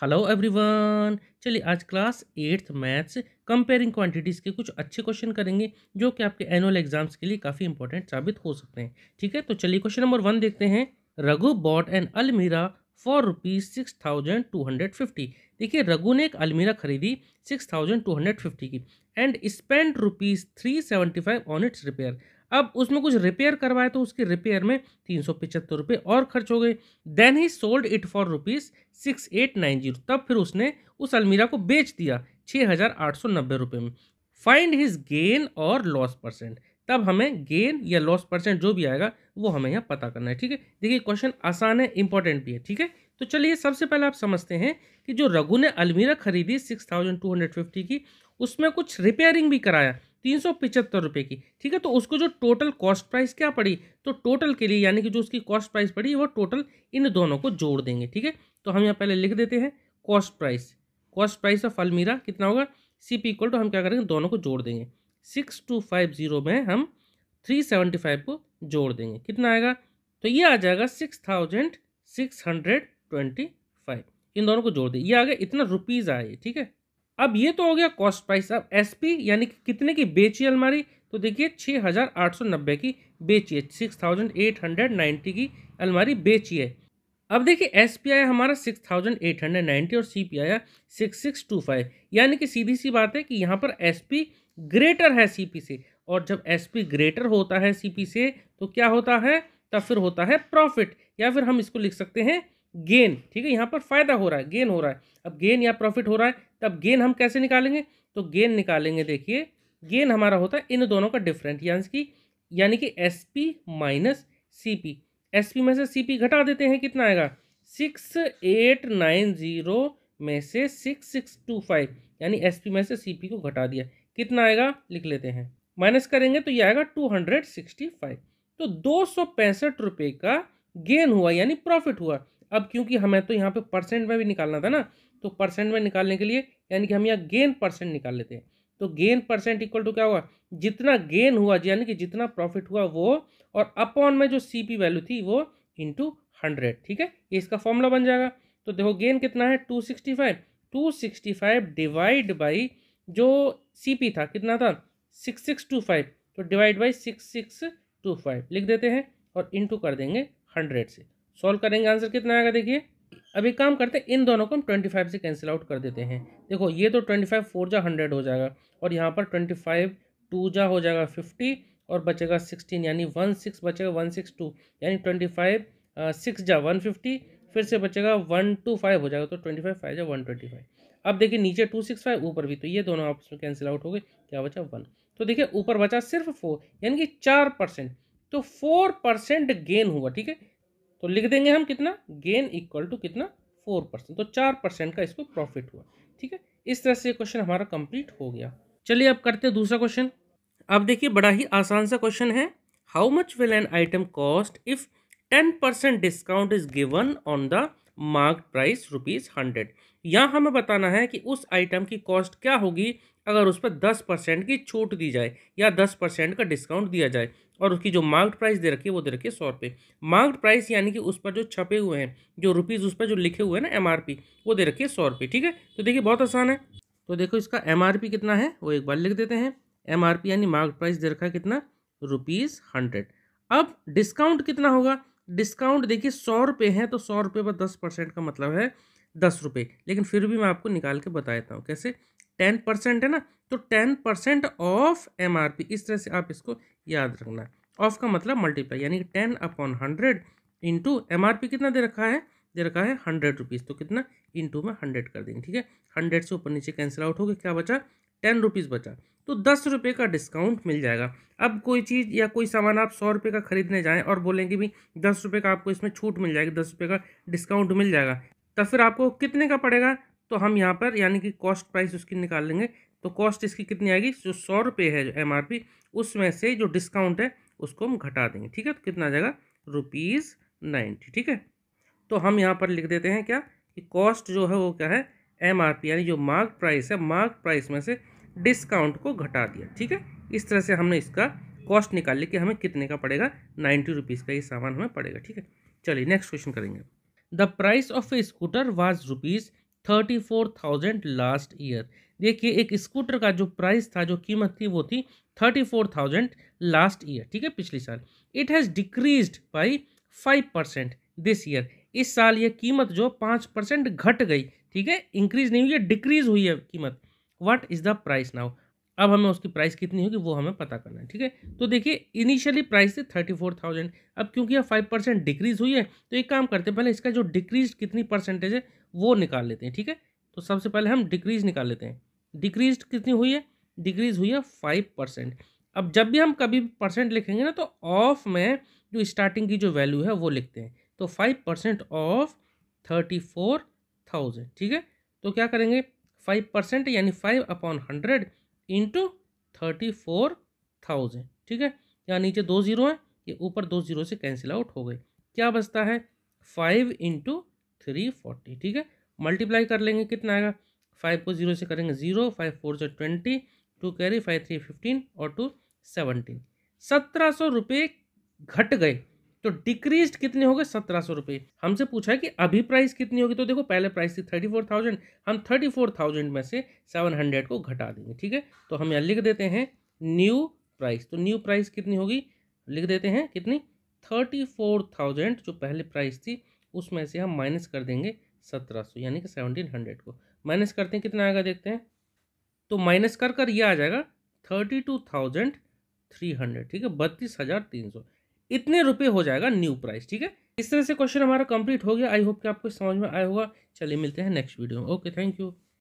Hello everyone. चलिए आज class 8th maths comparing quantities के कुछ अच्छे क्वेश्चन करेंगे जो कि आपके एनुअल एग्जाम्स के लिए काफ़ी इंपॉर्टेंट साबित हो सकते हैं। ठीक है, तो चलिए क्वेश्चन नंबर 1 देखते हैं। रघु बॉट एन अलमीरा फॉर ₹6,250। देखिए, रघु ने एक अलमीरा खरीदी 6,250 की and spend ₹375 on it's repair. अब उसमें कुछ रिपेयर करवाए तो उसके रिपेयर में 375 रुपये और खर्च हो गए। Then he sold it for ₹6890। तब फिर उसने उस अलमीरा को बेच दिया 6,890 में। फाइंड हिज गेन और लॉस परसेंट। तब हमें गेन या लॉस परसेंट जो भी आएगा वो हमें यहाँ पता करना है। ठीक है, देखिए क्वेश्चन आसान है, इंपॉर्टेंट भी है। ठीक है, तो चलिए सबसे पहले आप समझते हैं कि जो रघु ने अलमीरा खरीदी 6,250 की, उसमें कुछ रिपेयरिंग भी कराया 375 रुपये की। ठीक है, तो उसको जो टोटल कॉस्ट प्राइस क्या पड़ी, तो टोटल के लिए यानी कि जो उसकी कॉस्ट प्राइस पड़ी वो टोटल इन दोनों को जोड़ देंगे। ठीक है, तो हम यहाँ पहले लिख देते हैं कॉस्ट प्राइस ऑफ अलमीरा कितना होगा, CP इक्वल टू हम क्या करेंगे, दोनों को जोड़ देंगे। 6250 में हम 375 को जोड़ देंगे, कितना आएगा, तो ये आ जाएगा 6,625। इन दोनों को जोड़ दें, ये आ गया इतना रुपीज़ आए। ठीक है, अब ये तो हो गया कॉस्ट प्राइस। अब SP यानी कि कितने की बेची अलमारी, तो देखिए 6,890 की बेची है, 6,890 की अलमारी बेची है। अब देखिए SP आया हमारा 6,890 और CP आया 6,625, यानी कि सीधी सी बात है कि यहाँ पर SP ग्रेटर है CP से, और जब SP ग्रेटर होता है CP से तो क्या होता है, तब फिर होता है प्रॉफिट, या फिर हम इसको लिख सकते हैं गेन। ठीक है, यहाँ पर फायदा हो रहा है, गेन हो रहा है। अब गेन या प्रॉफिट हो रहा है, तब गेन हम कैसे निकालेंगे, तो गेन निकालेंगे, देखिए गेन हमारा होता है इन दोनों का डिफरेंट, यानी कि SP माइनस CP। SP में से CP घटा देते हैं, कितना आएगा, 6,890 में से 6,625, यानी SP में से CP को घटा दिया, कितना आएगा लिख लेते हैं, माइनस करेंगे तो ये आएगा 265। तो 265 रुपये का गेन हुआ यानी प्रॉफिट हुआ। अब क्योंकि हमें तो यहाँ पे परसेंट में भी निकालना था ना, तो परसेंट में निकालने के लिए यानी कि हम यहाँ गेन परसेंट निकाल लेते हैं। तो गेन परसेंट इक्वल टू क्या हुआ, जितना गेन हुआ यानी कि जितना प्रॉफिट हुआ वो, और अपॉन में जो CP वैल्यू थी वो इंटू 100। ठीक है, ये इसका फॉर्मूला बन जाएगा। तो देखो गेन कितना है 265 डिवाइड बाई जो CP था कितना था 6,625, तो डिवाइड बाई 6,625 लिख देते हैं और इंटू कर देंगे 100 से। सॉल्व करेंगे, आंसर कितना आएगा, देखिए अब एक काम करते हैं, इन दोनों को हम 25 से कैंसिल आउट कर देते हैं। देखो ये तो 25 4 जा 100 हो जाएगा, और यहाँ पर 25 2 जा हो जाएगा 50, और बचेगा 16 यानी 16 बचेगा 162, यानी 25 6 जा 150, फिर से बचेगा 125 हो जाएगा, तो 25 5 जा 125। अब देखिए नीचे 265, ऊपर भी, तो ये दोनों आपस में कैंसिल आउट हो गए, क्या बचा 1। तो देखिए ऊपर बचा सिर्फ 4 यानी कि 4%, तो 4% गेन हुआ। ठीक है, तो लिख देंगे हम कितना, गेन इक्वल टू कितना 4%, तो 4% का इसको प्रॉफिट हुआ। ठीक है, इस तरह से क्वेश्चन हमारा कंप्लीट हो गया। चलिए अब करते हैं दूसरा क्वेश्चन। अब देखिए बड़ा ही आसान सा क्वेश्चन है। How much will an item cost if 10% discount is given on the marked price ₹100। यहाँ हमें बताना है कि उस आइटम की कॉस्ट क्या होगी अगर उस पर 10% की छूट दी जाए या 10% का डिस्काउंट दिया जाए, और उसकी जो मार्क्ड प्राइस दे रखी है वो दे रखी है 100 रुपये। मार्क्ड प्राइस यानी कि उस पर जो छपे हुए हैं, जो रुपीज़ उस पर जो लिखे हुए हैं ना MRP, वो दे रखी है 100 रुपये। ठीक है, तो देखिए बहुत आसान है। तो देखो इसका MRP कितना है वो एक बार लिख देते हैं। MRP यानी मार्क्ड प्राइस दे रखा है कितना, ₹100। अब डिस्काउंट कितना होगा, डिस्काउंट देखिए 100 रुपये है, तो 100 रुपये पर 10% का मतलब है 10 रुपये, लेकिन फिर भी मैं आपको निकाल के बता देता हूँ कैसे। 10% है ना, तो 10% ऑफ MRP, इस तरह से आप इसको याद रखना। ऑफ का मतलब मल्टीप्लाई, यानी कि 10/100 इंटू MRP कितना दे रखा है, दे रखा है 100 रुपीज़, तो कितना इंटू में 100 कर देंगे। ठीक है, 100 से ऊपर नीचे कैंसिल आउट हो गया, क्या बचा 10 रुपीज़ बचा, तो 10 रुपये का डिस्काउंट मिल जाएगा। अब कोई चीज़ या कोई सामान आप 100 रुपये का खरीदने जाएँ और बोलेंगे भी 10 रुपये का आपको इसमें छूट मिल जाएगी, 10 रुपये का डिस्काउंट मिल जाएगा, तब फिर आपको कितने का पड़ेगा, तो हम यहाँ पर यानी कि कॉस्ट प्राइस उसकी निकाल लेंगे। तो कॉस्ट इसकी कितनी आएगी, जो 100 रुपये है जो MRP, उसमें से जो डिस्काउंट है उसको हम घटा देंगे। ठीक है, तो कितना आ जाएगा ₹90। ठीक है, तो हम यहाँ पर लिख देते हैं क्या, कि कॉस्ट जो है वो क्या है MRP, यानी जो मार्क प्राइस है, मार्क प्राइस में से डिस्काउंट को घटा दिया। ठीक है, इस तरह से हमने इसका कॉस्ट निकाल ली कि हमें कितने का पड़ेगा, 90 रुपीज़ का ये सामान हमें पड़ेगा। ठीक है, चलिए नेक्स्ट क्वेश्चन करेंगे। The price of A scooter was 34,000 last year. देखिए एक स्कूटर का जो प्राइस था, जो कीमत थी, वो थी 34,000 लास्ट ईयर, ठीक है, पिछले साल। It has decreased by 5% this year. इस साल ये कीमत जो 5% घट गई, ठीक है, इंक्रीज नहीं हुई है, डिक्रीज हुई है कीमत। What is the price now? अब हमें उसकी प्राइस कितनी होगी वो हमें पता करना है, ठीक है। तो देखिए इनिशियली प्राइस थी 34,000, अब क्योंकि यह 5% डिक्रीज हुई है तो एक काम करते हैं, पहले इसका जो डिक्रीज कितनी परसेंटेज है वो निकाल लेते हैं, ठीक है। तो सबसे पहले हम डिक्रीज निकाल लेते हैं। डिक्रीज कितनी हुई है? डिक्रीज हुई है 5%। अब जब भी हम कभी परसेंट लिखेंगे ना, तो ऑफ में जो स्टार्टिंग की जो वैल्यू है वो लिखते हैं। तो 5% ऑफ 34,000, ठीक है। तो क्या करेंगे, 5% यानी 5/100 इंटू 34,000, ठीक है। यहाँ नीचे 2 जीरो है, ये ऊपर 2 जीरो से कैंसिल आउट हो गए। क्या बचता है? 5 इंटू 340, ठीक है। मल्टीप्लाई कर लेंगे, कितना आएगा? 5 को 0 से करेंगे 0, 5 4 से 20, 2 कैरी, 5 3 15 और 2 17। 1700 रुपये घट गए। तो डिक्रीज कितने हो गए? 1700 रुपये। हमसे पूछा है कि अभी प्राइस कितनी होगी, तो देखो पहले प्राइस थी 34,000, हम 34,000 में से 700 को घटा देंगे, ठीक है। तो हम यहाँ लिख देते हैं न्यू प्राइस। तो न्यू प्राइस कितनी होगी, लिख देते हैं कितनी, 34,000 जो पहले प्राइस थी उसमें से हम माइनस कर देंगे 1700, यानी कि 1700 को माइनस करते हैं, कितना आएगा देखते हैं। तो माइनस कर कर ये आ जाएगा 32,300, ठीक है, 32,300। इतने रुपए हो जाएगा न्यू प्राइस, ठीक है। इस तरह से क्वेश्चन हमारा कंप्लीट हो गया। आई होप कि आपको समझ में आया होगा। चलिए मिलते हैं नेक्स्ट वीडियो में। Okay, thank you.